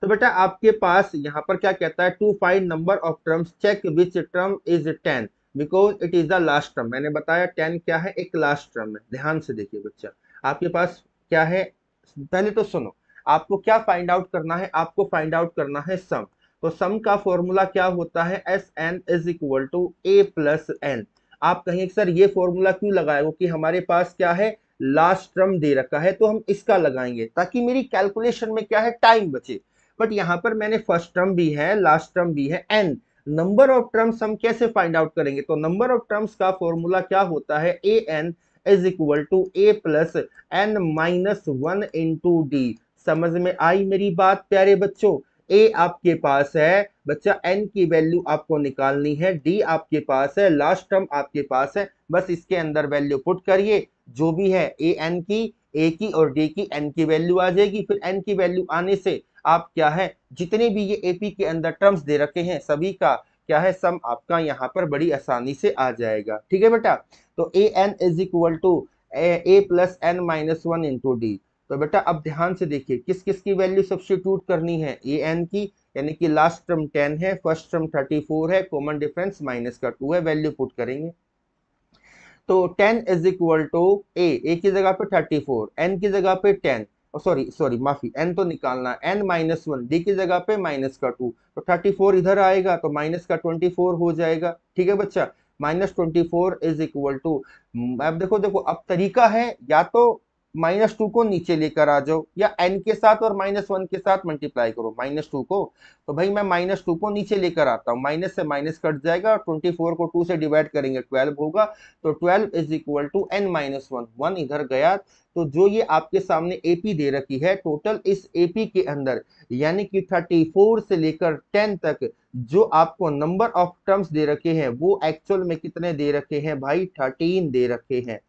तो बेटा आपके पास यहाँ पर क्या कहता है, to find number of terms check which term is 10 because it is the last term. मैंने बताया 10 क्या है, एक लास्ट टर्म है। ध्यान से देखिए बच्चा, आपके पास क्या है, पहले तो सुनो, आपको क्या फाइंड आउट करना है, आपको फाइंड आउट करना है सम। तो सम का फॉर्मूला क्या होता है, s n is equal to a plus n. आप कहेंगे सर ये फॉर्मूला क्यों लगाए, वो कि हमारे पास क्या है, लास्ट टर्म दे रखा है, तो हम इसका लगाएंगे ताकि मेरी कैलकुलेशन में क्या है, टाइम बचे। बट यहाँ पर मैंने फर्स्ट टर्म भी है, लास्ट टर्म भी है, एन नंबर ऑफ टर्म्स हम कैसे फाइंड आउट करेंगे, तो नंबर ऑफ टर्म्स का फॉर्मूला क्या होता है, a n is equal to a plus n minus 1 into d. समझ में आई मेरी बात प्यारे बच्चों? ए आपके पास है बच्चा, एन की वैल्यू आपको निकालनी है, डी आपके पास है, लास्ट टर्म आपके पास है, बस इसके अंदर वैल्यू पुट करिए, जो भी है ए एन की, ए की और डी की, एन की वैल्यू आ जाएगी। फिर एन की वैल्यू आने से आप क्या है, जितने भी ये एपी के अंदर टर्म्स दे रखे हैं सभी का क्या है, सम आपका यहाँ पर बड़ी आसानी से आ जाएगा। ठीक है बेटा, तो a n is equal to a plus n minus 1 into d. तो बेटा अब ध्यान से देखिए किस किस की वैल्यू सब्स्टिट्यूट करनी है, ए एन की, यानी कि लास्ट टर्म 10 है, फर्स्ट टर्म 34 है, कॉमन डिफरेंस माइनस का 2 है, वैल्यू पुट करेंगे। तो 10 इज इक्वल टू ए की जगह पे 34, एन की जगह पे 10, सॉरी सॉरी माफी, एन तो निकालना, एन माइनस 1, डी की जगह पे माइनस का 2, तो 34 इधर आएगा तो माइनस का 24 हो जाएगा। ठीक है बच्चा, माइनस 24 इज इक्वल टू, अब देखो देखो, अब तरीका है या तो -2 को नीचे लेकर आ जाओ, या n के साथ और -1 के साथ मल्टीप्लाई करो -2 को। तो भाई मैं -2 को नीचे लेकर आता हूँ, माइनस से माइनस कट जाएगा, और 24 को 2 से डिवाइड करेंगे 12 होगा, तो 12 is equal to n minus 1, 1 इधर गया। तो जो ये आपके सामने एपी दे रखी है, टोटल इस एपी के अंदर यानी कि 34 से लेकर 10 तक जो आपको नंबर ऑफ टर्म्स दे रखे हैं, वो एक्चुअल में कितने दे रखे हैं भाई, 13 दे रखे हैं।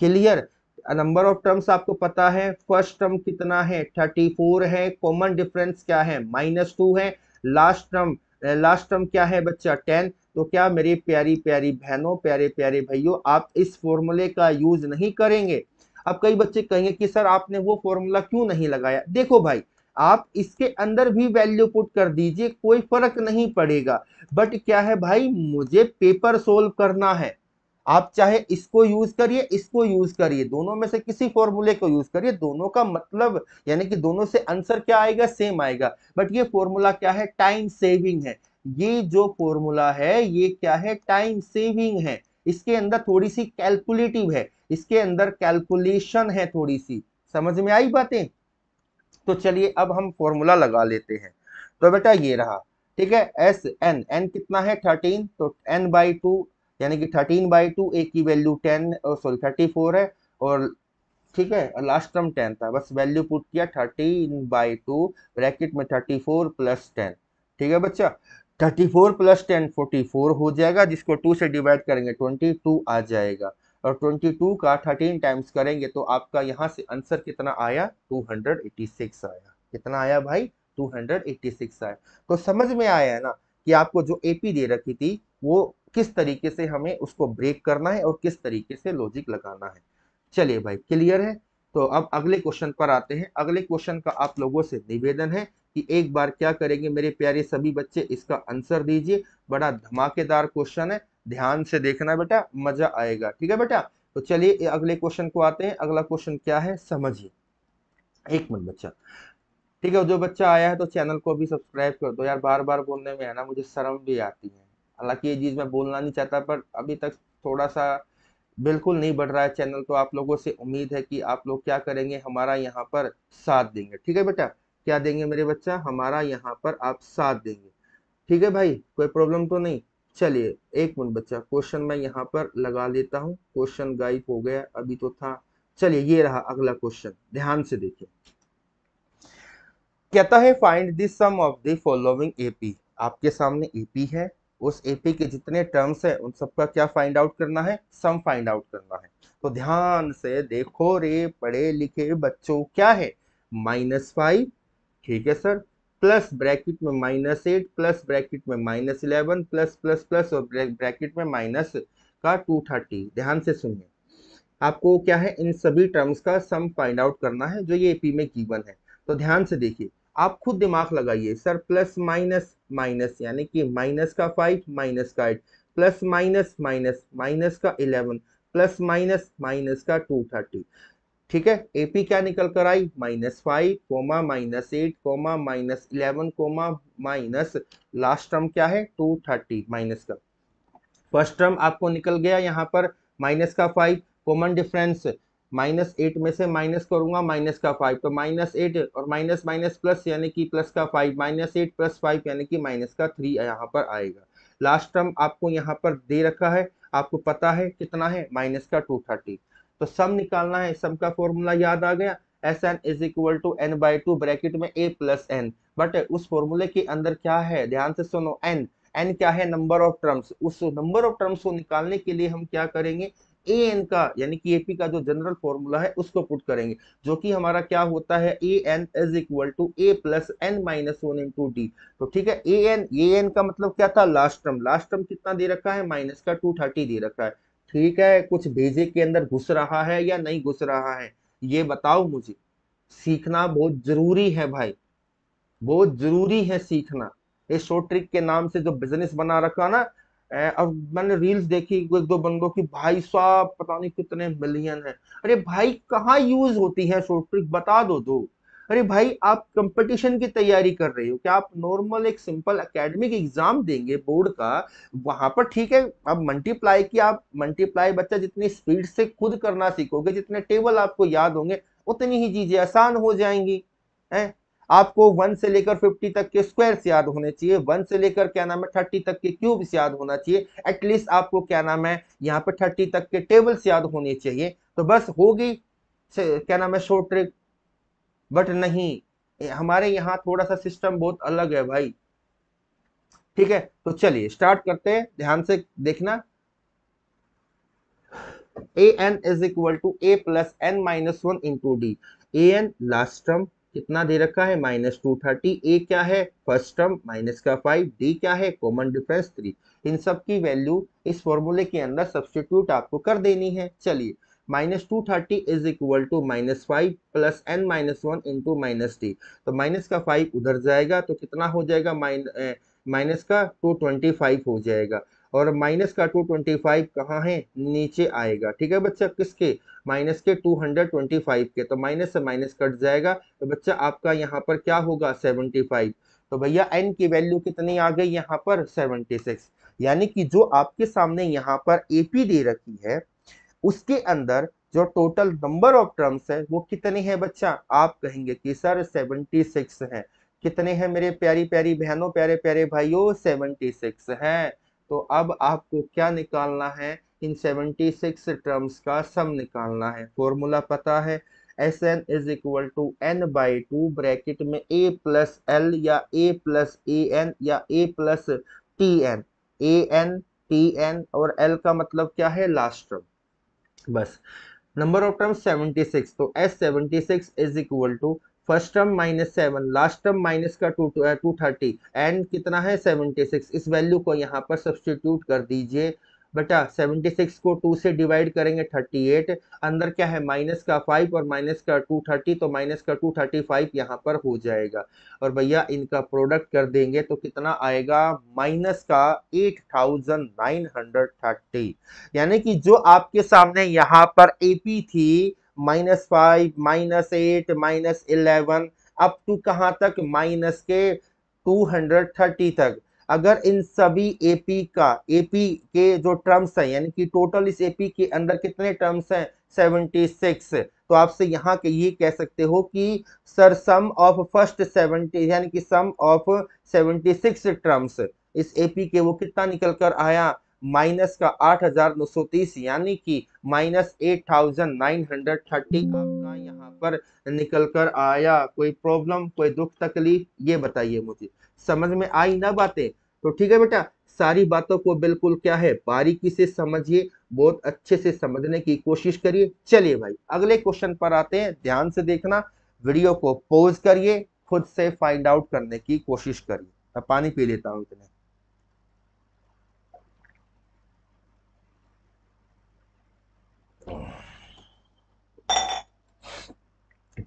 क्लियर? नंबर ऑफ टर्म्स आपको पता है, फर्स्ट टर्म कितना है 34 है, कॉमन डिफरेंस क्या है -2 है, लास्ट टर्म क्या है बच्चा 10। तो क्या मेरी प्यारी प्यारी बहनों, प्यारे प्यारे भाइयों, आप इस फॉर्मूले का यूज नहीं करेंगे? अब कई बच्चे कहेंगे कि सर आपने वो फॉर्मूला क्यों नहीं लगाया। देखो भाई, आप इसके अंदर भी वैल्यू पुट कर दीजिए, कोई फर्क नहीं पड़ेगा, बट क्या है भाई, मुझे पेपर सोल्व करना है। आप चाहे इसको यूज करिए, इसको यूज करिए, दोनों में से किसी फॉर्मूले को यूज करिए, दोनों का मतलब यानी कि दोनों से आंसर क्या आएगा, सेम आएगा। बट ये फॉर्मूला क्या है, टाइम सेविंग है। ये जो फॉर्मूला है ये क्या है, टाइम सेविंग है। इसके अंदर थोड़ी सी कैलकुलेटिव है, इसके अंदर कैलकुलेशन है थोड़ी सी। समझ में आई बातें? तो चलिए अब हम फॉर्मूला लगा लेते हैं। तो बेटा ये रहा, ठीक है, एस एन, एन कितना है 13, तो एन बाई 2 यानी कि 13/2, ए की वैल्यू 10 सॉरी 34 है, और ठीक है लास्ट टर्म 10 था, बस वैल्यू पुट किया 13/2 ब्रैकेट में 34 प्लस 10। ठीक है बच्चा, 34 प्लस 10 44 हो जाएगा, जिसको 2 से डिवाइड करेंगे 22 आ जाएगा, और 22 का 13 टाइम्स करेंगे तो आपका यहाँ से आंसर कितना आया, 286 आया। कितना आया भाई, 286 आया। तो समझ में आया है ना कि आपको जो एपी दे रखी थी वो किस तरीके से हमें उसको ब्रेक करना है और किस तरीके से लॉजिक लगाना है। चलिए भाई क्लियर है। तो अब अगले क्वेश्चन पर आते हैं। अगले क्वेश्चन का आप लोगों से निवेदन है कि एक बार क्या करेंगे मेरे प्यारे सभी बच्चे, इसका आंसर दीजिए। बड़ा धमाकेदार क्वेश्चन है, ध्यान से देखना बेटा, मजा आएगा। ठीक है बेटा, तो चलिए अगले क्वेश्चन को आते हैं। अगला क्वेश्चन क्या है समझिए। एक मिनट बच्चा, ठीक है। जो बच्चा आया है तो चैनल को भी सब्सक्राइब कर दो यार, बार बार बोलने में है ना मुझे शर्म भी आती है। हालांकि ये चीज मैं बोलना नहीं चाहता, पर अभी तक थोड़ा सा बिल्कुल नहीं बढ़ रहा है चैनल, तो आप लोगों से उम्मीद है कि आप लोग क्या करेंगे, हमारा यहाँ पर साथ देंगे। ठीक है बेटा, क्या देंगे मेरे बच्चा, हमारा यहाँ पर आप साथ देंगे। ठीक है भाई, कोई प्रॉब्लम तो नहीं। चलिए एक मिनट बच्चा, क्वेश्चन मैं यहाँ पर लगा लेता हूँ। क्वेश्चन गायब हो गया, अभी तो था। चलिए ये रहा अगला क्वेश्चन, ध्यान से देखिए। कहता है find the sum of the following AP. आपके सामने एपी है, उस एपी के जितने टर्म्स है उन सबका क्या फाइंड आउट करना है, सम फाइंड आउट करना है। तो ध्यान से देखो रे पढ़े लिखे बच्चों, क्या है, -5, ठीक है सर, प्लस ब्रैकेट में -8, प्लस ब्रैकेट में -11, प्लस प्लस प्लस और ब्रैकेट में माइनस का 230। ध्यान से सुनिए, आपको क्या है, इन सभी टर्म्स का सम फाइंड आउट करना है जो ये एपी में गिवन है। तो ध्यान से देखिए, आप खुद दिमाग लगाइए सर, प्लस माइनस माइनस यानी कि माइनस का 5 माइनस का 8, प्लस माइनस माइनस माइनस का 11, प्लस माइनस माइनस का 230। ठीक है, एपी क्या निकल कर आई, -5 comma -8 comma -11 comma minus last term क्या है 230 माइनस का। फर्स्ट टर्म आपको निकल गया यहाँ पर माइनस का 5, कॉमन डिफरेंस -8 में से माइनस करूंगा माइनस का 5, तो -8 और माइनस माइनस प्लस यानी कि प्लस का 5, -8 + 5 यानी कि माइनस का 3 यहाँ पर आएगा। लास्ट टर्म आपको यहाँ पर दे रखा है, आपको पता है कितना है, माइनस का 230। तो सम निकालना है, सम का फॉर्मूला याद आ गया, Sn = n/2 ब्रैकेट में a + n। बट उस फॉर्मूले के अंदर क्या है, ध्यान से सुनो, n क्या है, नंबर ऑफ टर्म्स। उस नंबर ऑफ टर्म्स को निकालने के लिए हम क्या करेंगे, ए एन का यानी कि एपी का जो जनरल फॉर्मूला है उसको पुट करेंगे, जो कि हमारा क्या होता है, an = a + n - 1 × d। तो ठीक है, an का मतलब क्या था, लास्ट टर्म। लास्ट टर्म कितना दे रखा है, माइनस का 230 दे रखा है। ठीक है, कुछ भेजे के अंदर घुस रहा है या नहीं घुस रहा है, ये बताओ मुझे। सीखना बहुत जरूरी है भाई, बहुत जरूरी है सीखना। इस शॉर्ट ट्रिक के नाम से जो बिजनेस बना रखा ना, अब मैंने रील्स देखी एक दो बंदों की, भाई साहब पता नहीं कितने मिलियन है। अरे भाई कहाँ यूज होती है शॉर्ट ट्रिक, बता दो। अरे भाई आप कंपटीशन की तैयारी कर रहे हो क्या, आप नॉर्मल एक सिंपल एकेडमिक एग्जाम देंगे बोर्ड का, वहां पर ठीक है, अब मल्टीप्लाई की आप मल्टीप्लाई बच्चा जितनी स्पीड से खुद करना सीखोगे, जितने टेबल आपको याद होंगे उतनी ही चीजें आसान हो जाएंगी। है, आपको 1 से लेकर 50 तक के स्क्वायर्स याद होने चाहिए, 1 से लेकर क्या नाम है 30 तक के क्यूब्स याद होना चाहिए, एटलीस्ट आपको क्या नाम है यहाँ पे 30 तक के टेबल्स याद होने चाहिए, तो बस होगी क्या नाम है शॉर्ट ट्रिक। बट नहीं, हमारे यहाँ थोड़ा सा सिस्टम बहुत अलग है भाई। ठीक है, तो चलिए स्टार्ट करते हैं, ध्यान से देखना। an = a + n - 1 × d। an last term कितना दे रखा है, -230। a क्या है, फर्स्ट टर्म माइनस का 5, d क्या है, कॉमन डिफरेंस 3। इन सब की वैल्यू इस फॉर्मूले के अंदर सब्स्टिट्यूट आपको कर देनी है। चलिए, -230 = -5 + n - 1 × -d। तो माइनस का 5 उधर जाएगा तो कितना हो जाएगा, माइनस का 225 हो जाएगा, और माइनस का 225 कहाँ है, नीचे आएगा। ठीक है बच्चा, किसके, माइनस के 225 के, तो माइनस से माइनस कट जाएगा, तो बच्चा आपका यहाँ पर क्या होगा, 75। तो भैया n की वैल्यू कितनी आ गई यहाँ पर, 76। यानी कि जो आपके सामने यहाँ पर एपी दे रखी है उसके अंदर जो टोटल नंबर ऑफ टर्म्स है वो कितने हैं बच्चा, आप कहेंगे कि सर 76 है। कितने हैं मेरे प्यारी प्यारी बहनों, प्यारे प्यारे भाइयों, 76 है। तो अब आपको क्या निकालना है, इन 76 टर्म्स का सम निकालना है। फॉर्मूला पता है, Sn = n/2 ब्रैकेट में a + l या a + an या a + tn। an tn और l का मतलब क्या है, लास्ट टर्म। बस, नंबर ऑफ टर्म 76, तो S76 = first term -7, last term minus का 230 एंड कितना है 76। इस वैल्यू को यहाँ पर सब्स्टिट्यूट कर दीजिए बेटा 76 को 2 से डिवाइड करेंगे 38, अंदर क्या है माइनस का 5 और माइनस का 2 30, तो माइनस का 2 35 यहाँ पर हो जाएगा। और भैया इनका प्रोडक्ट कर देंगे तो कितना आएगा, माइनस का 8930। यानी कि जो आपके सामने यहाँ पर एपी थी, -5, -8, -11, अप टू कहाँ तक, माइनस के 230 तक। अगर इन सभी एपी के जो टर्म्स हैं, यानी कि टोटल इस एपी के अंदर कितने टर्म्स हैं, 76, तो आपसे यहाँ के ये कह सकते हो कि सर सम ऑफ फर्स्ट 70, यानी कि सम ऑफ 76 टर्म्स इस एपी के वो कितना निकल कर आया, माइनस का 8930, यानी कि -8930 आपका यहाँ पर निकल कर आया। कोई प्रॉब्लम, कोई दुख तकलीफ, ये बताइए मुझे, समझ में आई ना बातें? तो ठीक है बेटा, सारी बातों को बिल्कुल क्या है बारीकी से समझिए, बहुत अच्छे से समझने की कोशिश करिए। चलिए भाई अगले क्वेश्चन पर आते हैं, ध्यान से देखना, वीडियो को पॉज करिए, खुद से फाइंड आउट करने की कोशिश करिए। मैं पानी पी लेता हूं इतने।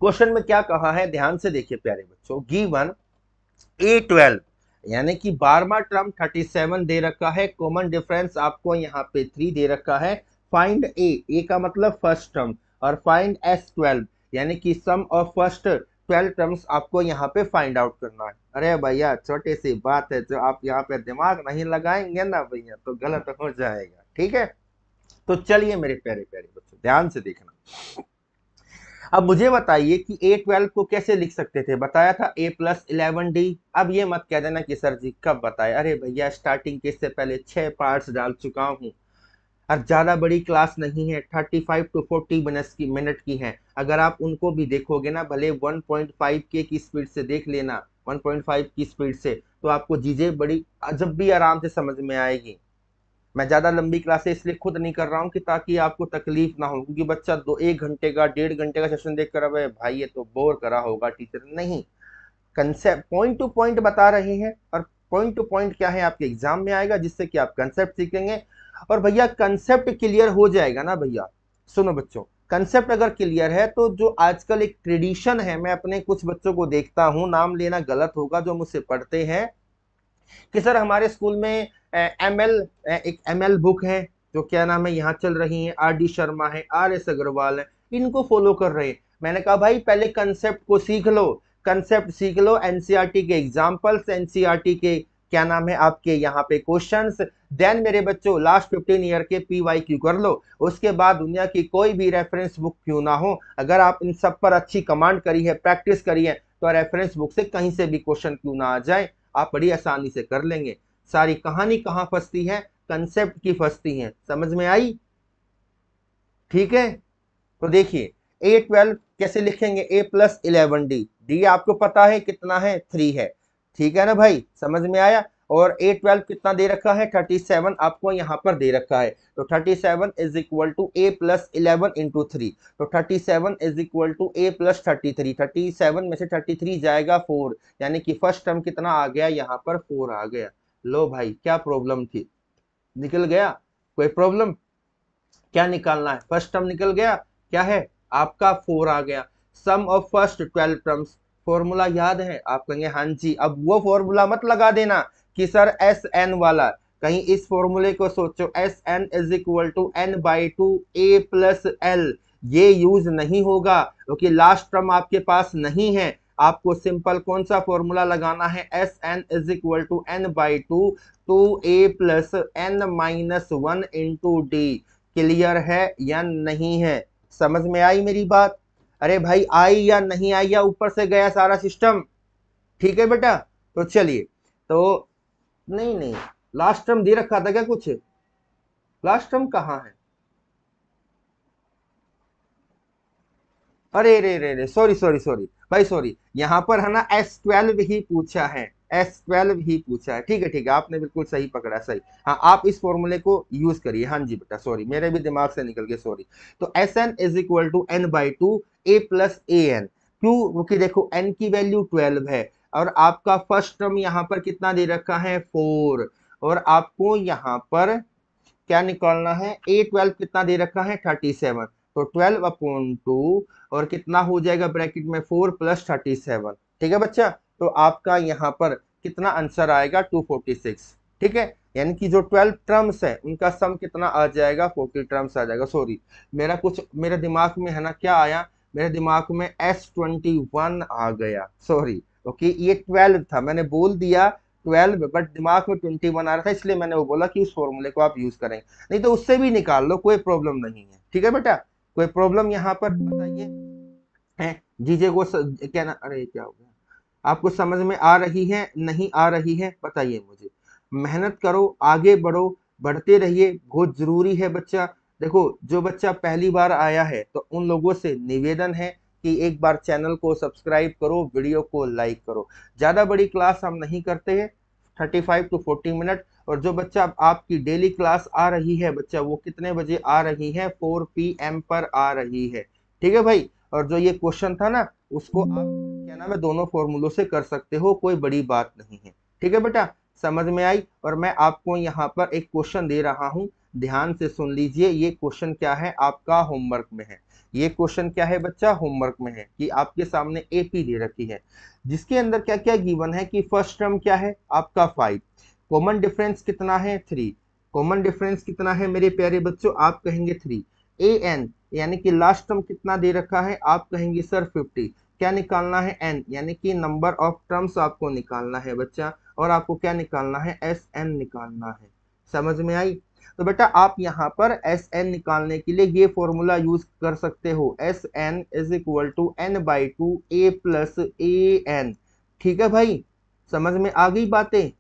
क्वेश्चन में क्या कहा है, ध्यान से देखिए प्यारे बच्चों, गिवन A12, यानी कि 12वां टर्म 37 दे रखा है, कॉमन डिफरेंस आपको यहाँ पे 3 दे रखा है। फाइंड ए का मतलब फर्स्ट टर्म, और फाइंड S12, यानी कि सम ऑफ फर्स्ट 12 टर्म्स आपको यहाँ पे फाइंड आउट करना है। अरे भैया छोटी सी बात है, जो आप यहाँ पे दिमाग नहीं लगाएंगे ना भैया तो गलत हो जाएगा, ठीक है? तो चलिए मेरे प्यारे प्यारे बच्चों, ध्यान से देखना। अब मुझे बताइए कि A12 को कैसे लिख सकते थे, बताया था A+11D। अब ये मत कह देना कि सर जी कब बताए, अरे भैया स्टार्टिंग के इससे पहले 6 पार्ट्स डाल चुका हूँ, और ज्यादा बड़ी क्लास नहीं है, 35 टू 40 मिनट की है। अगर आप उनको भी देखोगे ना, भले 1.5 के की स्पीड से देख लेना, 1.5 की स्पीड से, तो आपको चीजें बड़ी जब भी आराम से समझ में आएगी। मैं ज्यादा लंबी क्लासें इसलिए खुद नहीं कर रहा हूँ कि ताकि आपको तकलीफ ना हो, क्योंकि बच्चा 1 घंटे का 1.5 घंटे का सेशन देख कर, अबे भाई ये तो बोर करा होगा टीचर, नहीं, कंसेप्ट पॉइंट टू पॉइंट बता रहे हैं, और पॉइंट टू पॉइंट क्या है आपके एग्जाम में आएगा, जिससे कि आप कंसेप्ट सीखेंगे। और भैया कंसेप्ट क्लियर हो जाएगा ना भैया, सुनो बच्चों, कंसेप्ट अगर क्लियर है तो जो आजकल एक ट्रेडिशन है, मैं अपने कुछ बच्चों को देखता हूं, नाम लेना गलत होगा, जो मुझसे पढ़ते हैं कि सर हमारे स्कूल में एमएल, एक एमएल बुक है जो क्या नाम है यहाँ चल रही है, आर डी शर्मा है, आर एस अग्रवाल है, इनको फॉलो कर रहे हैं। मैंने कहा भाई पहले कंसेप्ट को सीख लो, कंसेप्ट सीख लो, एनसीईआरटी के एग्जांपल्स, एनसीईआरटी के क्या नाम है आपके यहाँ पे क्वेश्चंस, देन मेरे बच्चों लास्ट 15 ईयर के पीवाईक्यू कर लो। उसके बाद दुनिया की कोई भी रेफरेंस बुक क्यों ना हो, अगर आप इन सब पर अच्छी कमांड करी है, प्रैक्टिस करी है, तो रेफरेंस बुक से कहीं से भी क्वेश्चन क्यों ना आ जाए, आप बड़ी आसानी से कर लेंगे। सारी कहानी कहाँ फंसती है, कंसेप्ट की फंसती है, समझ में आई? ठीक है, तो देखिए A12 कैसे लिखेंगे, A+11D, डी आपको पता है कितना है, 3 है, ठीक है ना भाई, समझ में आया? और A12 कितना दे रखा है, 37 आपको यहाँ पर दे रखा है, तो 37 is equal to A+11 into 3, तो 37 इज इक्वल टू A+33, 37 में से 33 जाएगा 4, यानी कि फर्स्ट टर्म कितना आ गया, यहाँ पर 4 आ गया। लो भाई क्या प्रॉब्लम थी, निकल गया? कोई प्रॉब्लम? क्या निकालना है, फर्स्ट टर्म निकल गया, क्या है आपका 4 आ गया। सम ऑफ फर्स्ट 12 टर्म्स, फॉर्मूला याद है? आप कहेंगे हाँ जी। अब वो फॉर्मूला मत लगा देना कि सर एस एन वाला, कहीं इस फॉर्मूले को सोचो, s n is equal to n/2 A+L, ये यूज नहीं होगा क्योंकि लास्ट टर्म आपके पास नहीं है। आपको सिंपल कौन सा फॉर्मूला लगाना है, s n is equal to n/2 2A+n-1 into d. Clear है या नहीं है, समझ में आई मेरी बात? अरे भाई आई या नहीं आई, या ऊपर से गया सारा सिस्टम? ठीक है बेटा, तो चलिए, तो नहीं नहीं, लास्ट टर्म दे रखा था क्या कुछ, लास्ट टर्म कहाँ है? अरे रे रे रे, सॉरी सॉरी सॉरी भाई, सॉरी, यहाँ पर है ना S12 ही पूछा है, S12 ही पूछा है, ठीक है, आपने बिल्कुल सही पकड़ा, सही। हाँ आप इस फॉर्मूले को यूज करिए, हाँ जी बेटा, सॉरी मेरे भी दिमाग से निकल गया, सॉरी। तो Sn is equal to n/2 A+an, क्यों? क्योंकि देखो n की वैल्यू 12 है, और आपका फर्स्ट टर्म यहाँ पर कितना दे रखा है, 4, और आपको यहाँ पर क्या निकालना है, A12 कितना दे रखा है 37, तो 12/2 और कितना हो जाएगा ब्रैकेट में 4 + 37। ठीक है बच्चा, तो आपका यहाँ पर कितना आंसर आएगा 246। ठीक है, यानी कि जो 12 टर्म्स है उनका सम कितना आ जाएगा 40 टर्म्स आ जाएगा। सॉरी, मेरे दिमाग में है ना क्या आया, मेरे दिमाग में S21 आ गया, सॉरी। ओके, ये 12 था, मैंने बोल दिया 12 बट दिमाग में 21 आ रहा था, इसलिए मैंने वो बोला कि उस फॉर्मूले को आप यूज करेंगे, नहीं तो उससे भी निकाल लो, कोई प्रॉब्लम नहीं है। ठीक है बेटा, कोई प्रॉब्लम यहाँ पर बताइए है? जीजे को क्या ना, अरे क्या हो गया, आपको समझ में आ रही है नहीं आ रही है बताइए मुझे। मेहनत करो, आगे बढ़ो, बढ़ते रहिए, बहुत जरूरी है बच्चा। देखो, जो बच्चा पहली बार आया है तो उन लोगों से निवेदन है कि एक बार चैनल को सब्सक्राइब करो, वीडियो को लाइक करो। ज्यादा बड़ी क्लास हम नहीं करते हैं, 35 to 40 मिनट। और जो बच्चा आपकी डेली क्लास आ रही है बच्चा, वो कितने बजे आ रही है, 4 PM पर आ रही है। ठीक है भाई, और जो ये क्वेश्चन था ना, उसको आप क्या नाम है दोनों फॉर्मूलों से कर सकते हो, कोई बड़ी बात नहीं है। ठीक है बेटा, समझ में आई। और मैं आपको यहाँ पर एक क्वेश्चन दे रहा हूँ, ध्यान से सुन लीजिए। ये क्वेश्चन क्या है, आपका होमवर्क में है। ये क्वेश्चन क्या है बच्चा, होमवर्क में है कि आपके सामने एपी दे रखी है, जिसके अंदर क्या क्या गिवन है कि फर्स्ट टर्म क्या है आपका 5, कॉमन डिफरेंस कितना है 3, कॉमन डिफरेंस कितना है मेरे प्यारे बच्चों, आप कहेंगे 3, an यानी कि लास्ट टर्म कितना दे रखा है, आप कहेंगे सर 50। क्या निकालना है, n यानी कि नंबर ऑफ टर्म्स आपको निकालना है बच्चा, और आपको क्या निकालना है, Sn निकालना है। समझ में आई। तो बेटा आप यहाँ पर Sn निकालने के लिए ये फॉर्मूला यूज कर सकते हो, Sn = n/2 a + an। ठीक है भाई, समझ में आ गई बातें,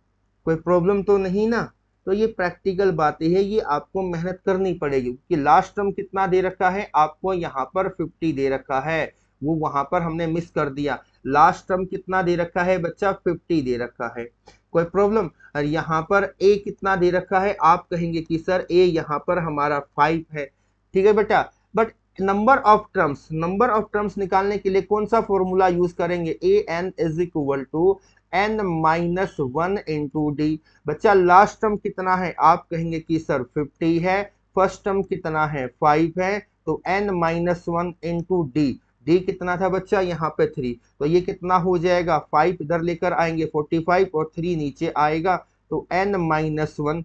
कोई प्रॉब्लम तो नहीं ना। तो ये प्रैक्टिकल बातें है, ये आपको मेहनत करनी पड़ेगी कि लास्ट टर्म कितना दे रखा है आपको, यहाँ पर 50 दे रखा है, वो वहां पर हमने मिस कर दिया। लास्ट टर्म कितना दे रखा है बच्चा, 50 दे रखा है, कोई प्रॉब्लम। और यहाँ पर ए कितना दे रखा है, आप कहेंगे कि सर ए यहाँ पर हमारा 5 है। ठीक है बेटा, बट नंबर ऑफ टर्म्स निकालने के लिए कौन सा फॉर्मूला यूज करेंगे, an = n-1 इंटू डी। बच्चा लास्ट टर्म कितना है, आप कहेंगे कि सर 50 है, फर्स्ट टर्म कितना है 5 है, तो n-1 इंटू डी। डी कितना था बच्चा, यहाँ पे 3, तो ये कितना हो जाएगा, 5 इधर लेकर आएंगे 45 और 3 नीचे आएगा, तो n-1।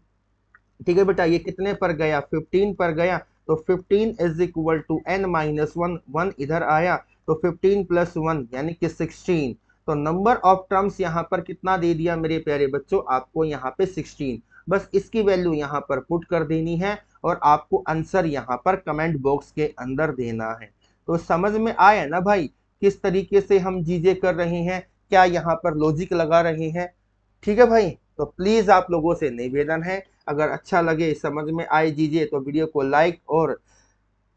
ठीक है बेटा, ये कितने पर गया, 15 पर गया, तो 15 = n-1, 1 इधर आया, तो 15 + 1 यानी कि 16। तो नंबर ऑफ टर्म्स यहाँ पर कितना दे दिया मेरे प्यारे बच्चों, आपको यहाँ पे 16। बस इसकी वैल्यू यहाँ पर पुट कर देनी है और आपको आंसर यहाँ पर कमेंट बॉक्स के अंदर देना है। तो समझ में आया ना भाई, किस तरीके से हम चीजें कर रहे हैं, क्या यहाँ पर लॉजिक लगा रहे हैं। ठीक है भाई, तो प्लीज आप लोगों से निवेदन है, अगर अच्छा लगे, समझ में आए चीजें, तो वीडियो को लाइक और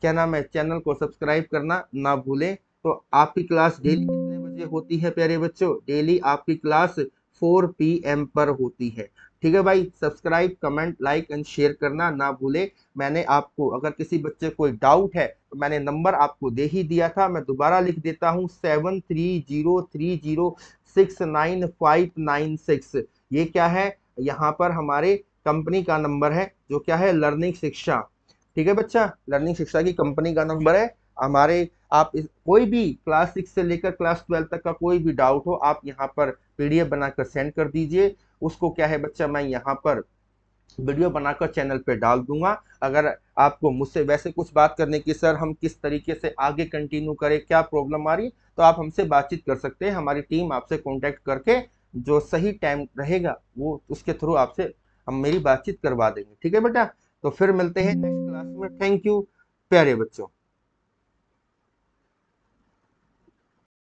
क्या नाम है चैनल को सब्सक्राइब करना ना भूलें। तो आपकी क्लास डेली कितने बजे होती है प्यारे बच्चों, डेली आपकी क्लास 4 PM पर होती है। ठीक है भाई, subscribe, comment, like and share करना ना भूले। मैंने आपको अगर किसी बच्चे को कोई डाउट है तो मैंने नंबर आपको दे ही दिया था, मैं दोबारा लिख देता हूँ 7303069596। ये क्या है, यहाँ पर हमारे कंपनी का नंबर है, जो क्या है, लर्निंग शिक्षा। ठीक है बच्चा, लर्निंग शिक्षा की कंपनी का नंबर है हमारे। आप कोई भी क्लास 6 से लेकर क्लास 12 तक का कोई भी डाउट हो, आप यहाँ पर PDF बनाकर सेंड कर दीजिए। उसको क्या है बच्चा, मैं यहाँ पर वीडियो बनाकर चैनल पे डाल दूंगा। अगर आपको मुझसे वैसे कुछ बात करने की, सर हम किस तरीके से आगे कंटिन्यू करें, क्या प्रॉब्लम आ रही, तो आप हमसे बातचीत कर सकते हैं। हमारी टीम आपसे कांटेक्ट करके जो सही टाइम रहेगा वो उसके थ्रू आपसे हम मेरी बातचीत करवा देंगे। ठीक है बेटा, तो फिर मिलते हैं नेक्स्ट क्लास में। थैंक यू प्यारे बच्चों।